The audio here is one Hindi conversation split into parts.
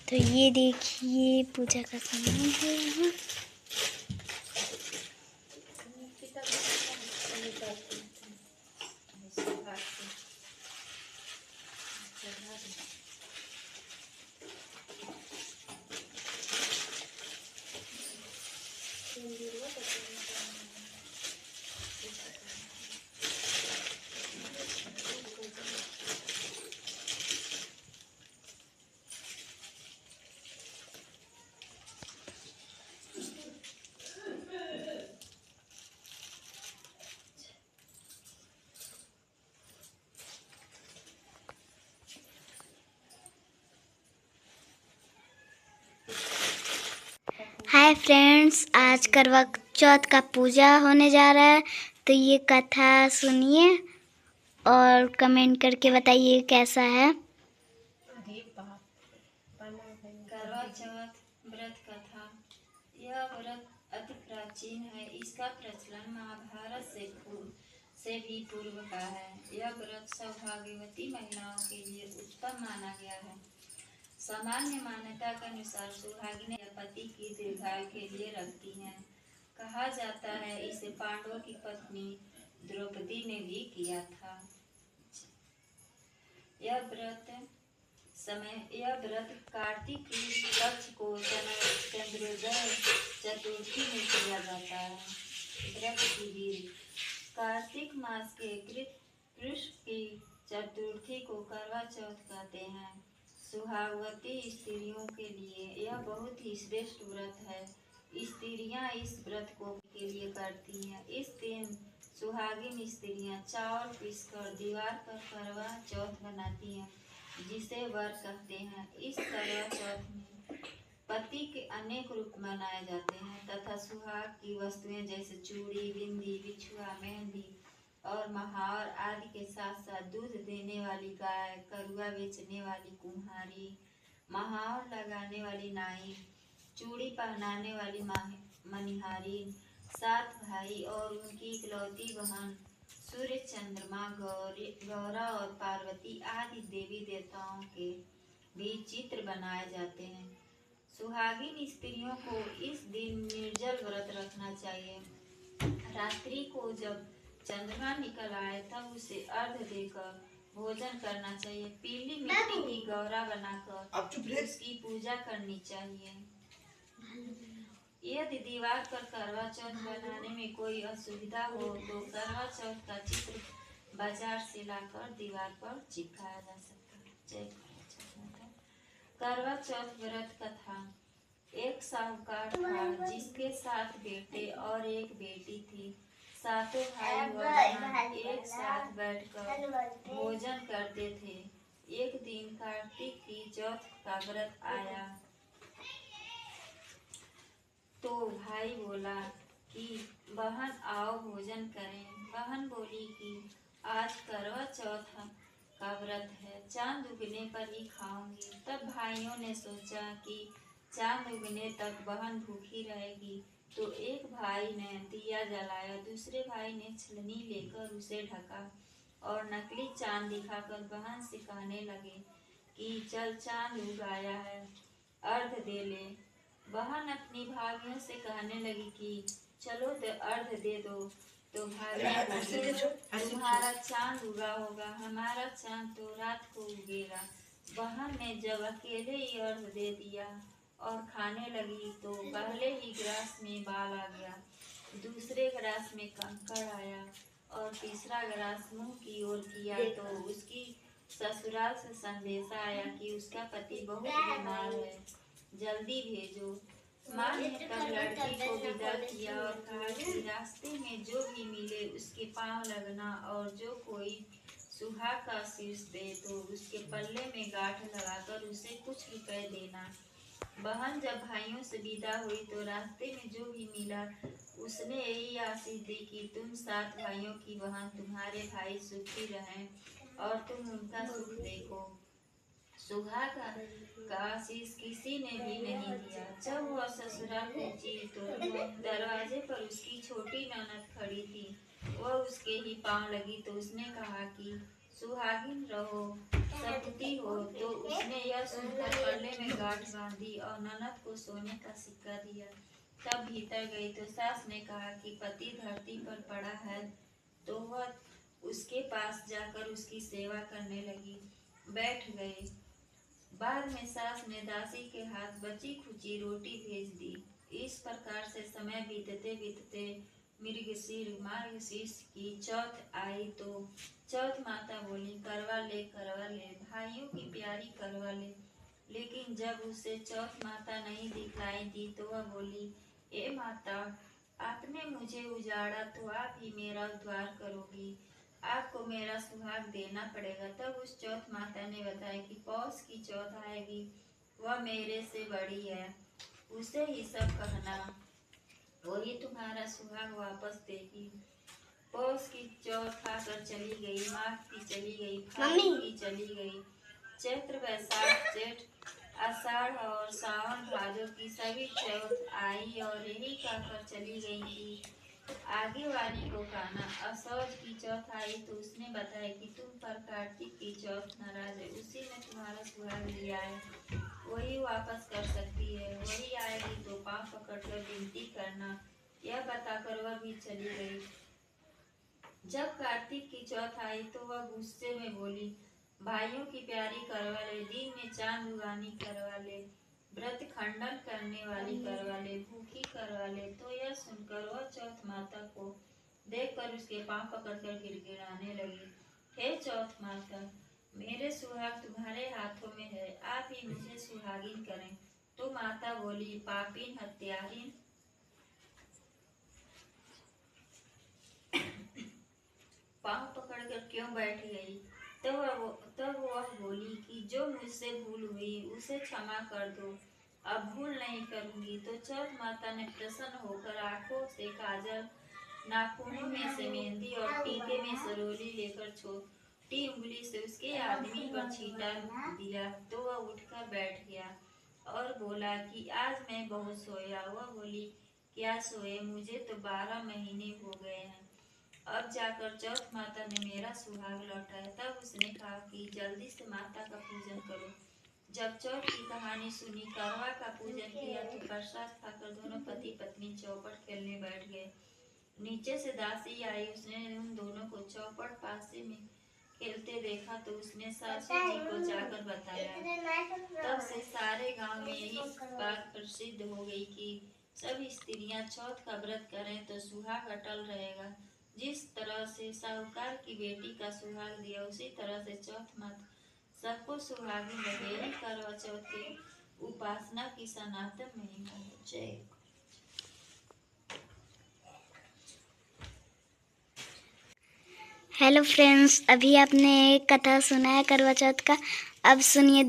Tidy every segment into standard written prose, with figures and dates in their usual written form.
तो ये देखिए पूजा का सामान है यहाँ। हाय फ्रेंड्स, आज करवा चौथ का पूजा होने जा रहा है, तो ये कथा सुनिए और कमेंट करके बताइए कैसा है। करवा चौथ व्रत कथा। यह व्रत अति प्राचीन है। इसका प्रचलन महाभारत से भी पूर्व का है। यह व्रत सौभाग्यवती महिलाओं के लिए उत्तम माना गया है। सामान्य मान्यता के अनुसार सुहागिनें पति की दीर्घायु के लिए रखती हैं। कहा जाता है इसे पांडवों की पत्नी द्रौपदी ने भी किया था। यह व्रत कार्तिक कृष्ण पक्ष को चंद्रोदय चतुर्थी में किया जाता है। व्रत की विधि। कार्तिक मास के कृष्ण की चतुर्थी को करवा चौथ कहते हैं। सुहागवती स्त्रियों के लिए यह बहुत ही श्रेष्ठ व्रत है। स्त्रियां इस व्रत को के लिए करती हैं। इस दिन सुहागिन स्त्रियां चावल पीसकर दीवार पर करवा चौथ बनाती हैं, जिसे वर कहते हैं। इस करवा चौथ में पति के अनेक रूप मनाए जाते हैं तथा सुहाग की वस्तुएं जैसे चूड़ी, बिंदी, बिछुआ, मेहंदी और महावर आदि के साथ साथ दूध देने वाली गाय, करुआ बेचने वाली कुम्हारी, महावर लगाने वाली नाई, चूड़ी पहनाने वाली मनिहारी, 7 भाई और उनकी इकलौती बहन, सूर्य, चंद्रमा, गौरा और पार्वती आदि देवी देवताओं के भी चित्र बनाए जाते हैं। सुहागिन स्त्रियों को इस दिन निर्जल व्रत रखना चाहिए। रात्रि को जब चंद्रमा निकल आए तब उसे अर्घ देकर भोजन करना चाहिए। पीली मिट्टी की गौरा बनाकर उसकी पूजा करनी चाहिए। यदि दीवार पर करवा चौथ बनाने में कोई असुविधा हो तो करवा चौथ का चित्र बाजार से लाकर दीवार पर चिपकाया जा सकता है। करवा चौथ व्रत कथा। एक साहूकार था जिसके 7 बेटे और एक बेटी थी। 7 भाई व बहन एक साथ बैठकर भोजन करते थे। एक दिन कार्तिक की चौथ का व्रत आया तो भाई बोला कि बहन आओ भोजन करें। बहन बोली कि आज करवा चौथ का व्रत है, चांद उगने पर ही खाऊंगी। तब भाइयों ने सोचा कि चांद उगने तक बहन भूखी रहेगी, तो एक भाई ने दिया जलाया, दूसरे भाई ने छलनी लेकर उसे ढका और नकली चांद दिखाकर बहन से कहने लगे कि चल चांद उग आया है, अर्घ दे ले। बहन अपनी भाभियों से कहने लगी कि चलो अर्घ दे दो, तो भाभियां बोली तुम्हारा चांद उगा होगा, हमारा चांद तो रात को उगेगा। बहन ने जब अकेले ही अर्घ दे दिया और खाने लगी तो पहले ही गिलास में बाल आ गया, दूसरे गिलास में कंकड़ आया और तीसरा गिलास मुंह की ओर किया तो उसकी ससुराल से संदेशा आया कि उसका पति बहुत बीमार है, जल्दी भेजो। माँ ने तब लड़की को विदा किया और कहा कि रास्ते में जो भी मिले उसके पांव लगना और जो कोई सुहाग का शीर्ष दे तो उसके पल्ले में गांठ लगाकर उसे कुछ रुपए देना। बहन जब भाइयों से विदा हुई तो रास्ते में जो भी मिला उसने यही आशीष दी कि तुम 7 भाइयों की बहन, तुम्हारे भाई सुखी रहें और तुम उनका सुख देखो। सुहाग का आशीष किसी ने भी नहीं दिया। जब वह ससुराल पहुंची तो दरवाजे पर उसकी छोटी ननद खड़ी थी। वह उसके ही पांव लगी तो उसने कहा कि सुहागिन रहो, सपूती हो। तो उसने यह सुनकर पल्ले में गांठ बांधी और ननद को सोने का सिक्का दिया। तब भीतर गई तो सास ने कहा कि पति धरती पर पड़ा है, तो वह उसके पास जाकर उसकी सेवा करने लगी। बैठ गए। बाद में सास ने दासी के हाथ बची खुची रोटी भेज दी। इस प्रकार से समय बीतते बीतते मार्गशीर्ष की चौथ आई तो चौथ माता बोली, करवा ले भाइयों की प्यारी करवा ले। लेकिन जब उसे चौथ माता नहीं दिखलाई दी तो वह बोली, ए माता, आपने मुझे उजाड़ा तो आप ही मेरा उद्धार करोगी, आपको मेरा सुहाग देना पड़ेगा। तब उस चौथ माता ने बताया कि पौष की चौथ आएगी, वह मेरे से बड़ी है, उसे ही सब कहना, वही तुम्हारा सुहाग वापस देगी। पौष की चौथ आकर चली गई, माघ की चली गई, फागुन की चली गई, चैत्र वैशाख जेठ आषाढ़ और सावन भादो की सभी चौथ आई और यही कहकर चली गई कि आगे वाली को कहना। असौज की चौथ आई तो उसने बताया कि तुम पर कार्तिक की चौथ नाराज है, उसी ने तुम्हारा सुहाग लिया है, वही वापस कर सकती है, वही आएगी तो पांव पकड़कर विनती करना। यह बताकर वह भी चली गई। जब कार्तिक की चौथ आई तो वह गुस्से में बोली, भाइयों की प्यारी करवा ले, दिन में चांद उगानी करवा ले, व्रत खंडन करने वाली करवा ले, भूखी करवा ले। तो यह सुनकर वह चौथ माता को देखकर उसके पांव पकड़कर गिड़गिड़ाने लगी। हे चौथ माता, मेरे सुहाग तुम्हारे हाथों में है, आप ही मुझे सुहागिन करें। तो माता बोली, पापीन हत्यारीन, पांव पकड़कर क्यों बैठ गई? तब वह बोली कि जो मुझसे भूल हुई उसे क्षमा कर दो, अब भूल नहीं करूंगी। तो चौथ माता ने प्रसन्न होकर आंखों से काजल, नाखूनों में से मेहंदी और टीके में सरोली लेकर छोटी उंगली से उसके आदमी पर छींटा दिया। तो वह उठकर बैठ गया और बोला कि आज मैं बहुत सोया। वह बोली, क्या सोए, मुझे तो 12 महीने हो गए हैं, अब जाकर चौथ माता ने मेरा सुहाग लौटाया। तब उसने कहा कि जल्दी से माता का पूजन करो। जब चौथ की कहानी सुनी, करवा का पूजन किया तो प्रसाद खाकर दोनों पति पत्नी चौपट खेलने बैठ गए। नीचे से दासी आई, उसने उन दोनों को चौपट पासे में खेलते देखा तो उसने सासू जी को जाकर बताया। तब से सारे गांव में यही बात प्रसिद्ध हो गई कि सब स्त्रियां चौथ का व्रत करें तो सुहाग अटल रहेगा। जिस तरह से साहूकार की बेटी का सुहाग दिया, उसी तरह से चौथ माता सबको सुहागिन रहे। यही करवा चौथ की उपासना की सनातन महिमा है। जय। हेलो फ्रेंड्स, अभी आपने एक कथा सुना है करवा चौथ का। अब सुनिए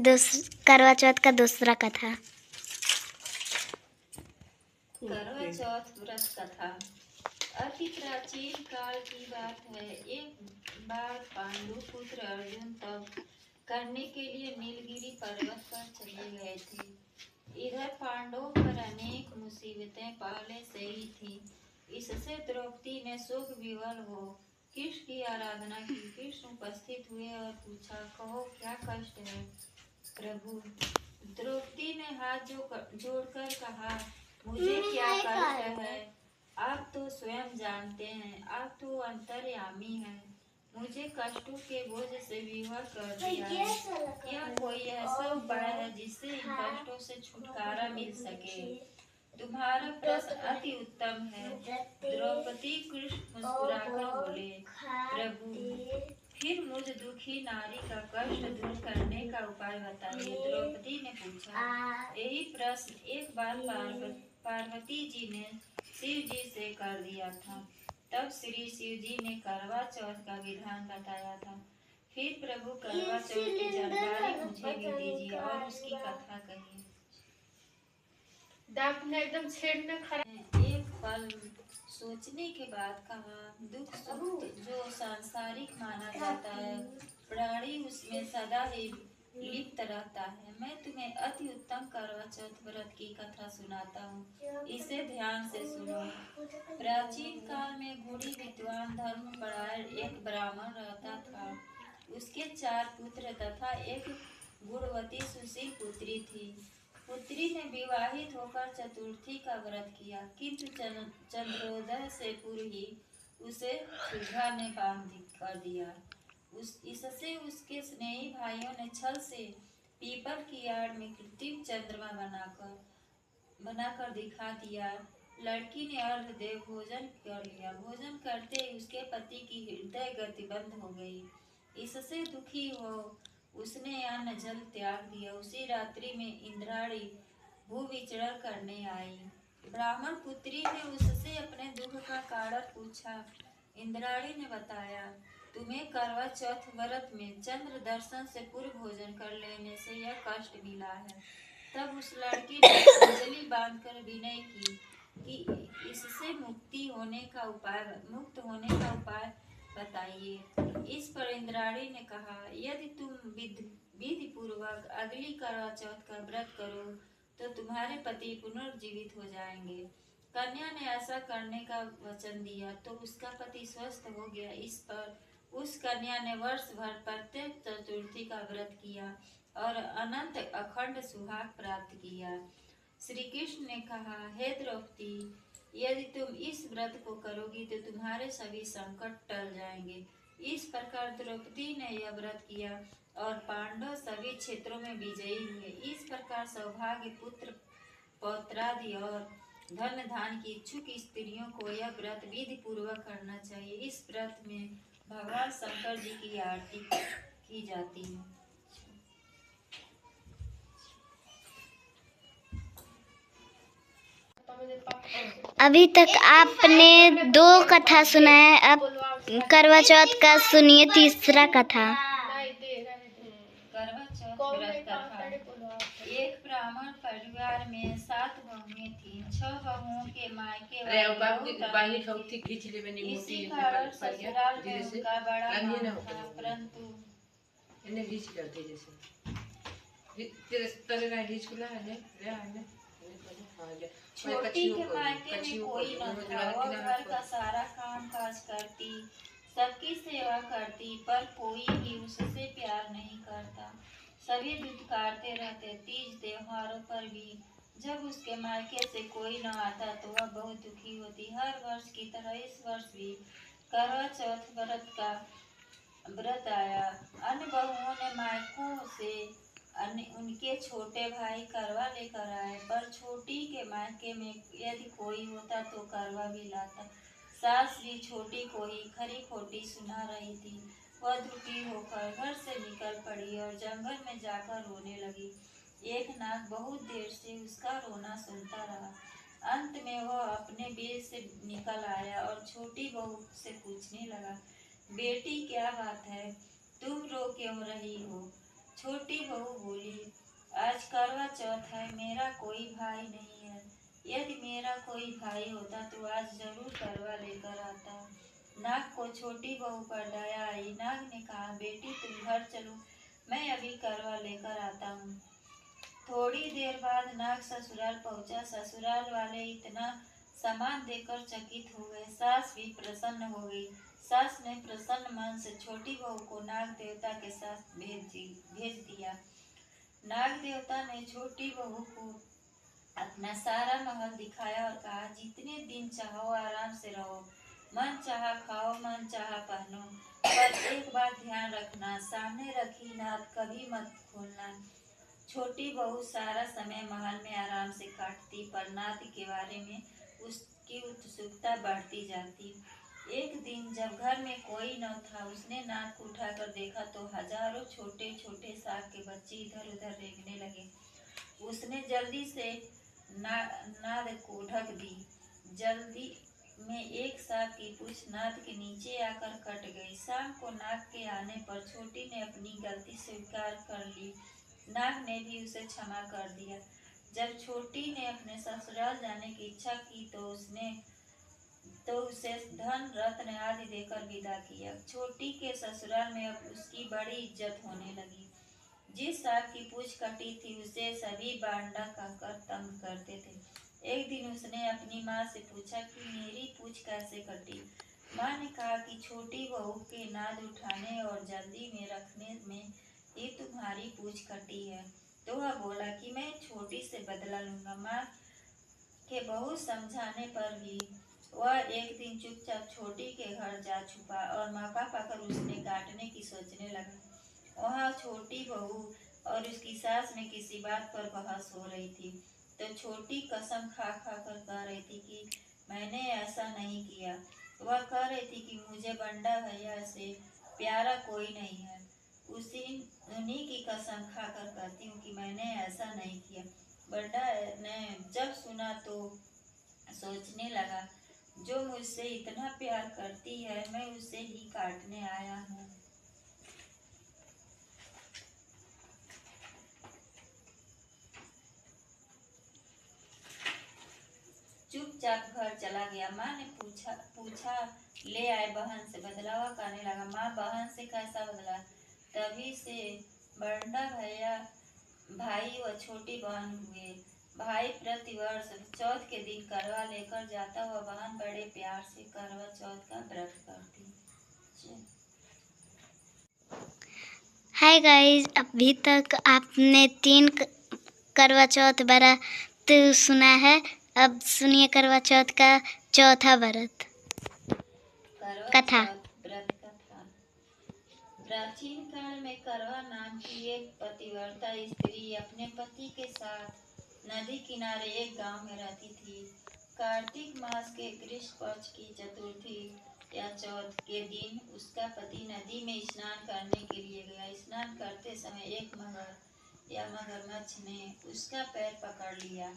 करवा चौथ का दूसरा कथा। करवा चौथ व्रत कथा अति प्राचीन काल की बात है। एक बार पांडु पुत्र अर्जुन तप करने के लिए नीलगिरी पर्वत पर चले गए थे। इधर पांडवों पर अनेक मुसीबतें पहले से ही थी। इससे द्रौपदी ने शोक विवल हो कृष्ण की आराधना की। कृष्ण उपस्थित हुए और पूछा, कहो क्या कष्ट है प्रभु। द्रौपदी ने हाथ जोड़कर कहा, मुझे क्या कष्ट है, आप तो स्वयं जानते हैं, आप तो अंतर्यामी हैं। मुझे कष्टों के बोझ से विवश कर दिया है। क्या कोई ऐसा उपाय है जिससे इन कष्टों से छुटकारा मिल सके? तुम्हारा प्रश्न अति उत्तम है। द्रौपदी कृष्ण मुस्कुराकर बोले, प्रभु, फिर मुझ दुखी नारी का कष्ट दूर करने का उपाय बताइए। द्रौपदी ने पूछा। यही प्रश्न एक बार पार्वती जी ने शिव जी से कर दिया था। तब श्री शिव जी ने करवा चौथ का विधान बताया था। फिर प्रभु करवा चौथ की जानकारी मुझे भी दीजिए और उसकी कथा कहिए। एकदम एक पल सोचने के बाद कहा, दुख सुख जो सांसारिक माना जाता है, प्राणी उसमें सदा ही लिप्त रहता है। मैं तुम्हें अति उत्तम करवा चौथ व्रत की कथा सुनाता हूँ, इसे ध्यान से सुनो। प्राचीन काल में गुणी विद्वान धर्मपरायण एक ब्राह्मण रहता था। उसके 4 पुत्र तथा एक गुणवती सुशील पुत्री थी। पुत्री ने विवाहित होकर चतुर्थी का व्रत किया, किंतु चंद्रोदय से पूर्व ही उसे सुधा ने बांध कर दिया। इससे उसके स्नेही भाइयों ने छल से पीपल की आड़ में कृत्रिम चंद्रमा बनाकर दिखा दिया। लड़की ने अर्धदेव भोजन कर लिया। भोजन करते ही उसके पति की हृदय गति बंद हो गई। इससे दुखी हो उसने अन्न जल त्याग दिया। उसी रात्रि में इंद्राणी भू विचरण करने आई। ब्राह्मण पुत्री ने उससे अपने दुख का कारण पूछा। इंद्राणी ने बताया, तुम्हें करवा चौथ व्रत में चंद्र दर्शन से पूर्व भोजन कर लेने से यह कष्ट मिला है। तब उस लड़की ने अंजलि बांधकर विनय की कि इससे मुक्त होने का उपाय बताइए। इस पर इंद्राणी ने कहा, यदि तुम विधि पूर्वक अगली करवा चौथ का व्रत करो तो तुम्हारे पति पुनर्जीवित हो जाएंगे। कन्या ने ऐसा करने का वचन दिया तो उसका पति स्वस्थ हो गया। इस पर उस कन्या ने वर्ष भर प्रत्येक चतुर्थी का व्रत किया और अनंत अखंड सुहाग प्राप्त किया। श्री कृष्ण ने कहा, हे द्रौपदी, यदि तुम इस व्रत को करोगी तो तुम्हारे सभी संकट टल जाएंगे। इस प्रकार द्रौपदी ने यह व्रत किया और पांडव सभी क्षेत्रों में विजयी हुए। इस प्रकार सौभाग्य, पुत्र पौत्रादि और धन धान की इच्छुक स्त्रियों को यह व्रत विधि पूर्वक करना चाहिए। इस व्रत में भगवान शंकर जी की आरती की जाती है। अभी तक आपने 2 कथा सुना है, अब करवा चौथ का सुनिए तीसरा कथा। करवा चौथ व्रत कथा। एक ब्राह्मण परिवार में 7 बहुएं थीं। 6 बहुओं के मायके इसी कारण ससुराल में उनका बड़ा मान था, परंतु छोटी के मायके में कोई न था। वह घर का सारा काम काज करती, सबकी सेवा करती, पर कोई भी उससे प्यार नहीं करता। सभी दुत्कारते रहते। तीज त्योहारों पर भी जब उसके मायके से कोई न आता तो वह बहुत दुखी होती। हर वर्ष की तरह इस वर्ष भी करवा चौथ व्रत आया। अन्य बहुओं ने मायकों से उनके छोटे भाई करवा लेकर आए, पर छोटी के मायके में यदि कोई होता तो करवा भी लाता। सास भी छोटी को ही खरी खोटी सुना रही थी। वह दुखी होकर घर से निकल पड़ी और जंगल में जाकर रोने लगी। एक नाग बहुत देर से उसका रोना सुनता रहा। अंत में वह अपने बेल से निकल आया और छोटी बहू से पूछने लगा, बेटी क्या बात है, तुम रो क्यों रही हो? छोटी बहू बोली, आज करवा चौथ है, मेरा कोई भाई नहीं है। यदि मेरा कोई भाई होता तो आज जरूर करवा लेकर आता। नाग को छोटी बहू पर दया आई। नाग ने कहा, बेटी तुम घर चलो, मैं अभी करवा लेकर आता हूँ। थोड़ी देर बाद नाग ससुराल पहुंचा। ससुराल वाले इतना सामान देकर चकित हो गए। सास भी प्रसन्न हो गई। सास ने प्रसन्न मन से छोटी बहू को नाग देवता के साथ भेज दिया। नाग देवता ने छोटी बहू को अपना सारा महल दिखाया और कहा, जितने दिन चाहो आराम से रहो, मन चाहा खाओ, मन चाहा पहनो, पर एक बात ध्यान रखना, सामने रखी नाद कभी मत खोलना। छोटी बहू सारा समय महल में आराम से काटती, पर नाद के बारे में उसकी उत्सुकता बढ़ती जाती। एक दिन जब घर में कोई न था, उसने नाद को उठाकर देखा तो हजारों छोटे छोटे सांप के बच्चे इधर उधर रेंगने लगे। उसने जल्दी से नाद को ढक दी। जल्दी में एक सांप की पूंछ नाद के नीचे आकर कट गई। शाम को नाग के आने पर छोटी ने अपनी गलती स्वीकार कर ली। नाग ने भी उसे क्षमा कर दिया। जब छोटी ने अपने ससुराल जाने की इच्छा की तो उसे धन रत्न आदि देकर विदा किया। छोटी के ससुराल में अब उसकी बड़ी इज्जत होने लगी। जिस सांप की पूंछ कटी थी उसे सभी बांडा कहकर तंग करते थे। एक दिन उसने अपनी माँ से पूछा कि मेरी पूंछ कैसे कटी। माँ ने कहा कि छोटी बहू के नाद उठाने और जल्दी में रखने में ही तुम्हारी पूंछ कटी है। तो वह बोला कि मैं छोटी से बदला लूंगा। माँ के बहुत समझाने पर भी वह एक दिन चुपचाप छोटी के घर जा छुपा और मौका पाकर उसने काटने की सोचने लगा। वहाँ छोटी बहू और उसकी सास में किसी बात पर बहस हो रही थी। तो छोटी कसम खा खा कर कह रही थी कि मैंने ऐसा नहीं किया। वह कह रही थी कि मुझे बंडा भैया से प्यारा कोई नहीं है। उन्हीं की कसम खाकर कहती हूँ कि मैंने ऐसा नहीं किया। बंडा ने जब सुना तो सोचने लगा, जो मुझसे इतना प्यार करती है मैं उसे ही काटने आया हूँ। चुपचाप घर चला गया। माँ ने पूछा ले आए बहन से बदला। वह कहने लगा, माँ बहन से कैसा बदला। तभी से बंडा भैया भाई व छोटी बहन हुए। भाई प्रतिवर्ष चौथ के दिन करवा लेकर जाता हुआ बहन बड़े प्यार से करवा चौथ का व्रत करती। हाय गाइस, अभी तक आपने 3 करवा चौथ व्रत सुना है। अब सुनिए करवा चौथ का चौथा व्रत कथा। व्रत कथा। प्राचीन काल में करवा नाम की एक पतिव्रता स्त्री अपने पति के साथ नदी किनारे एक गांव में रहती थी। कार्तिक मास के कृष्ण पक्ष की चतुर्थी या चौथ के दिन उसका पति नदी में स्नान करने के लिए गया। स्नान करते समय एक मगर या मगरमच्छ ने उसका पैर पकड़ लिया।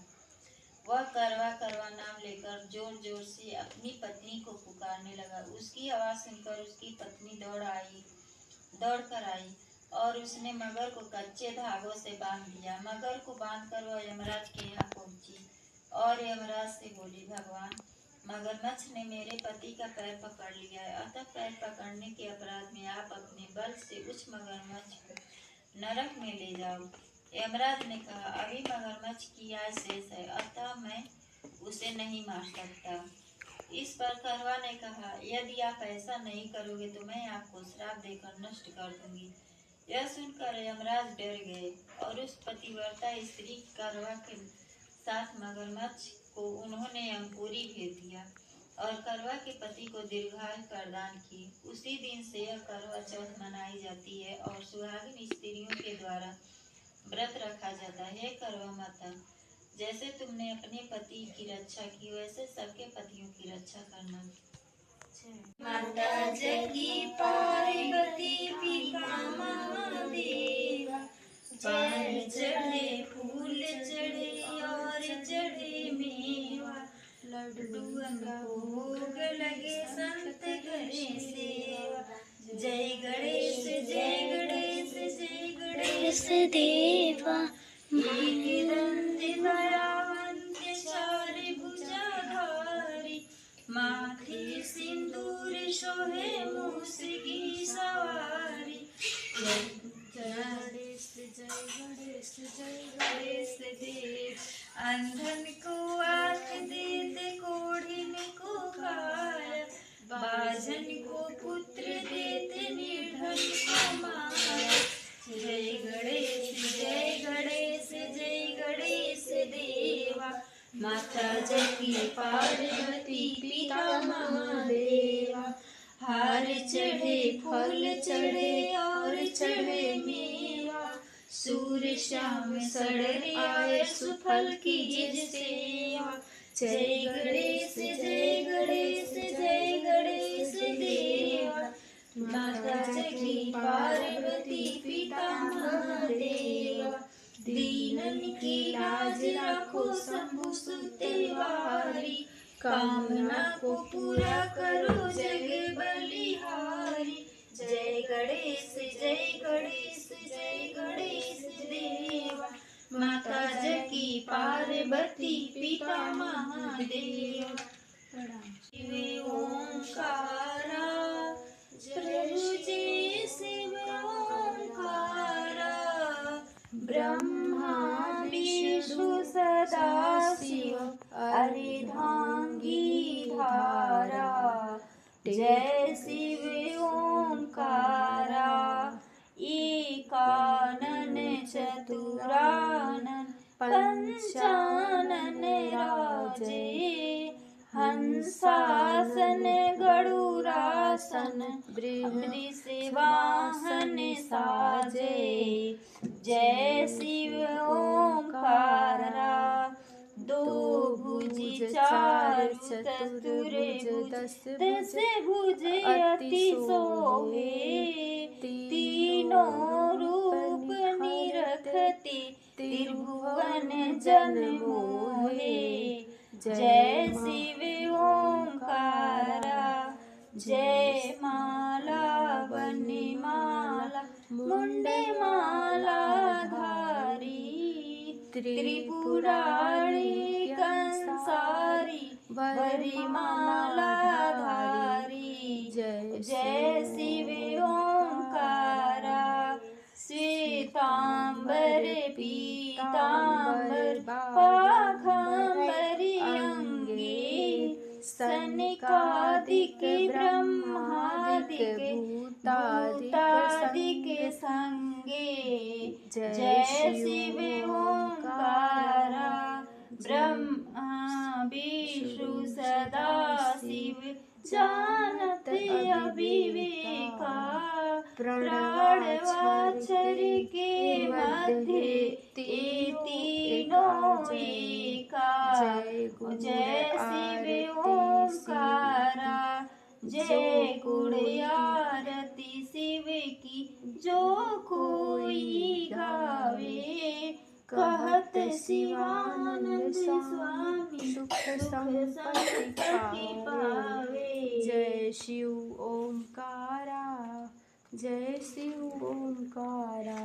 वह करवा करवा नाम लेकर जोर जोर से अपनी पत्नी को पुकारने लगा। उसकी आवाज सुनकर उसकी पत्नी दौड़ कर आई और उसने मगर को कच्चे धागों से बांध दिया। मगर को बांधकर वह यमराज के यहाँ पहुंची और यमराज से बोली, भगवान, मगरमच्छ ने मेरे पति का पैर पकड़ लिया है, अतः पैर पकड़ने के अपराध में आप अपने बल से उस मगरमच्छ को नरक में ले जाओ। यमराज ने कहा, अभी मगरमच्छ की आय शेष है, अतः मैं उसे नहीं मार सकता। इस पर करवा ने कहा, यदि आप ऐसा नहीं करोगे तो मैं आपको श्राप देकर नष्ट कर दूंगी। यह सुनकर यमराज डर गए और उस पतिव्रता स्त्री करवा के साथ मगरमच्छ को उन्होंने अंकुरी भेज दिया और करवा के पति को दीर्घायु प्रदान की। उसी दिन से यह करवा चौथ मनाई जाती है और सुहागिन स्त्रियों के द्वारा व्रत रखा जाता है। हे करवा माता, जैसे तुमने अपने पति की रक्षा की वैसे सबके पतियों की रक्षा करना। माता जगी पार्वती पिता महादेवा, पान चढ़े फूल चढ़े और चढ़े मेवा, लड्डूअन को भोग लगे संत करे सेवा। जय गणेश जय गणेश जय गणेश देवा, एक दंत दयावंत चार भुजाधारी, माथे सिंदूर शोभे मूस की सवारी। जय गणेश जय गणेश जय गणेश देव, अंधन को आँख देते कोढ़िन को काया, बाजन को पुत्र देते निर्धन को माया। जय गणेश जय गणेश जय गणेश देवा, माता जगी पार्वती पिता महादेवा, हार चढ़े फल चढ़े और चढ़े मेवा, सूर्य शाम सड़े आए सुफल की जिस सेवा। जय गणेश जय गणेश जय गणेश देवा, माता जगी पार्वती पिता महादेवा, दीनन की लाज रखो शंभु सुतेवारी, कामना को पूरा करो जग बलिहारी। जय गणेश जय गणेश जय गणेश देवा, माता जगी पार्वती पिता महादेवा। ओंकारा प्रभु जी शिव ओंकारा, जय शिव ओंकारा एकानन चतुरानन पंचानन राजे हंसासन गरुड़ासन वृषवाहन साजे। जय शिव ओंकारा दो भुज चार चतुर भुज दस भुज अति शोभे तीनों रूप निरखति त्रिभुवन जन मोहे। जय शिव ओंकारा जय माला बने माला मुंडे माला धारी त्रिपुरारी कंसारी वरी माला धारी। जय शिव ओंकारा श्वेतांबर पीतांबर पाखांबरी अंगे सनकादिक ब्रह्मादिक भूतादिक संगे। जय शिव ओंकारा ब्रह्मा विष्णु सदा शिव जानत अविवेका प्राणवाचर के मध्य तीनों एका। जय शिव ओंकारा जय गुण आरती शिव की जो कोई गावे कहत शिवानंद स्वामी सुख संपत्ति पावे। जय शिव ओंकारा जय शिव ओंकारा।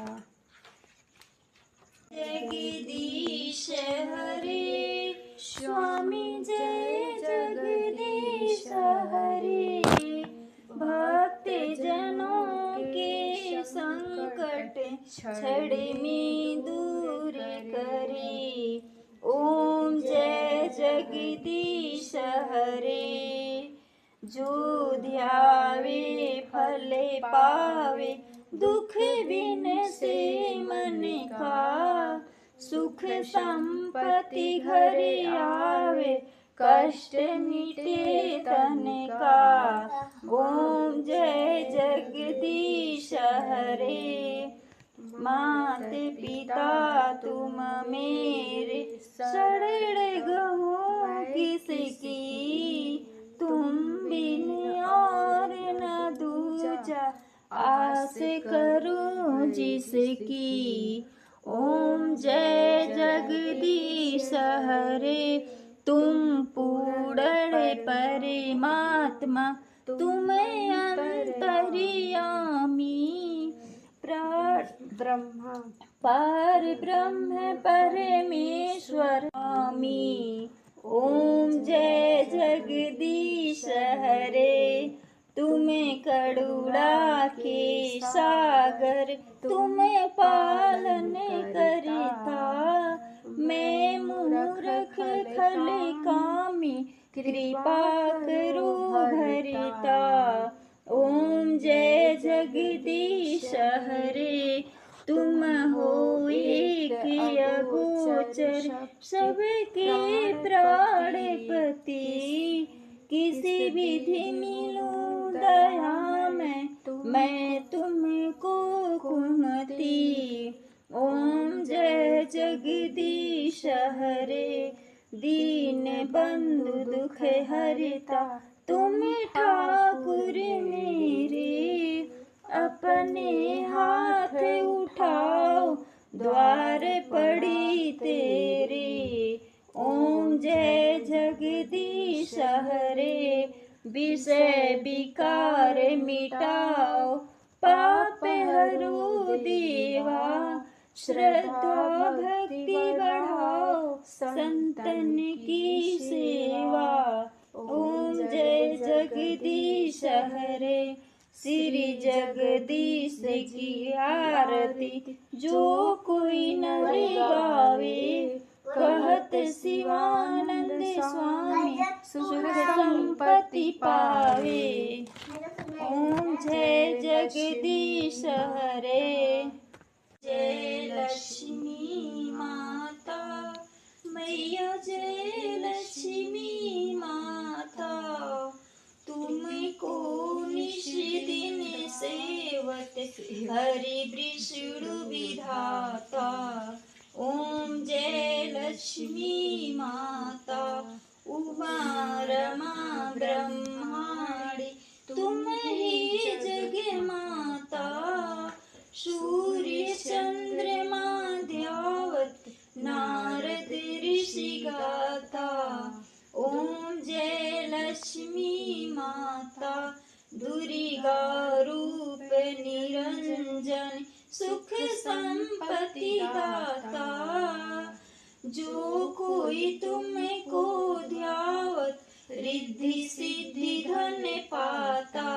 जगदीश हरे स्वामी जय जगदीश हरे भक्त जनों के संकट छड़ दूर करे। ओम जय जगदीश हरे जो ध्यावे फल पावे दुख बिन से मन का सुख संपत्ति घर आवे कष्ट मिटे तन का। ओम जय जगदीश हरे मात पिता तुम मेरे शरण गहो किसकी तुम बिन और न दूजा आस करूं जिसकी। ओम जय जगदीश हरे तुम पूर्ण परमात्मा तुम अंतर्यामी ब्रह्मा पर ब्रह्म परमेश्वर स्वामी। ओम जय जगदीश हरे तुम्हें करुणा के सागर तुम्हें पालन करता मैं मूर्ख खल कामी कृपा करो भरता। ओम जय जगदीश हरे तुम हो एक अगोचर सबके प्राणपति किसी विधि मिलो दया में मैं तुमको कुमति। ओम जय जगदीश हरे दीन बंधु दुख हरता तुम ठाकुर मेरे अपने हाथ उठाओ द्वार पड़ी तेरे। ओम जय जगदीश हरे विषय विकार मिटाओ पाप हरो देवा श्रद्धा भक्ति बढ़ाओ संतन की सेवा। ओम जय जगदीश हरे श्री जगदीश की आरती जो कोई नर गावे कहत शिवानंद स्वामी सुख संपत्ति पावे। ओम जय जगदीश हरे। जय लक्ष्मी माता मैया, जय लक्ष्मी माता, तुमको निश दिन सेवत हरि विष्णु विधाता। ओम जय लक्ष्मी माता उमा रमा ब्रह्माणी, तुम ही जग माता। सूर्य चंद्रमा ध्यावत नारद ऋषि गाता। ओम जय लक्ष्मी माता दुर्गा रूप निरंजन, सुख संपत्ति दाता। जो कोई तुमको ध्यावत रिद्धि सिद्धि धन पाता।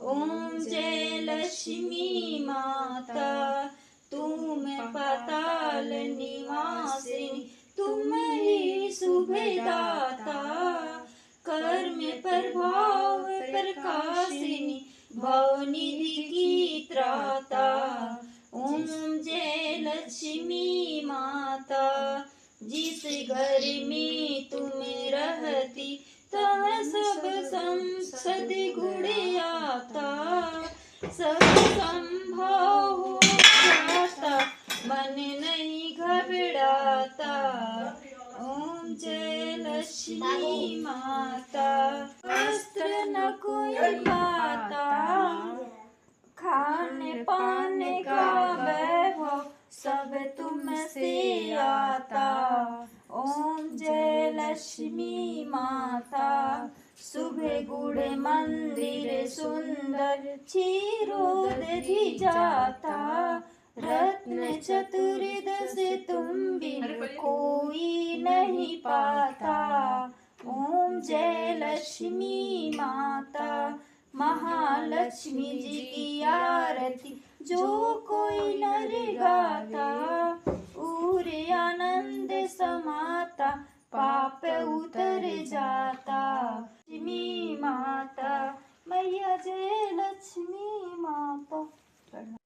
ओम जय लक्ष्मी माता तुम पाताल निवासिनी, तुम ही शुभदाता। कर्म प्रभाव प्रकाशिनी, भवनिधि की त्राता। ओम जय लक्ष्मी माता जिस घर में तुम रहती, तहाँ सब संपद गुण आता। सब संभव हो जाता, मन नहीं घबराता। ओम जय लक्ष्मी माता वस्त्र न कोई पाता, खाने पाने का वैभव सब तुमसे आता। ओम जय लक्ष्मी माता सुबह गुड़ मंदिर सुंदर, क्षीरोदधि जाता। रत्न चतुर्दश तुम बिन कोई नहीं पाता। ओम जय लक्ष्मी माता महालक्ष्मी जी की आरती जो कोई नर गाता। उर आनंद समाता, पाप उतर जाता। लक्ष्मी माता मैया, जय लक्ष्मी माता।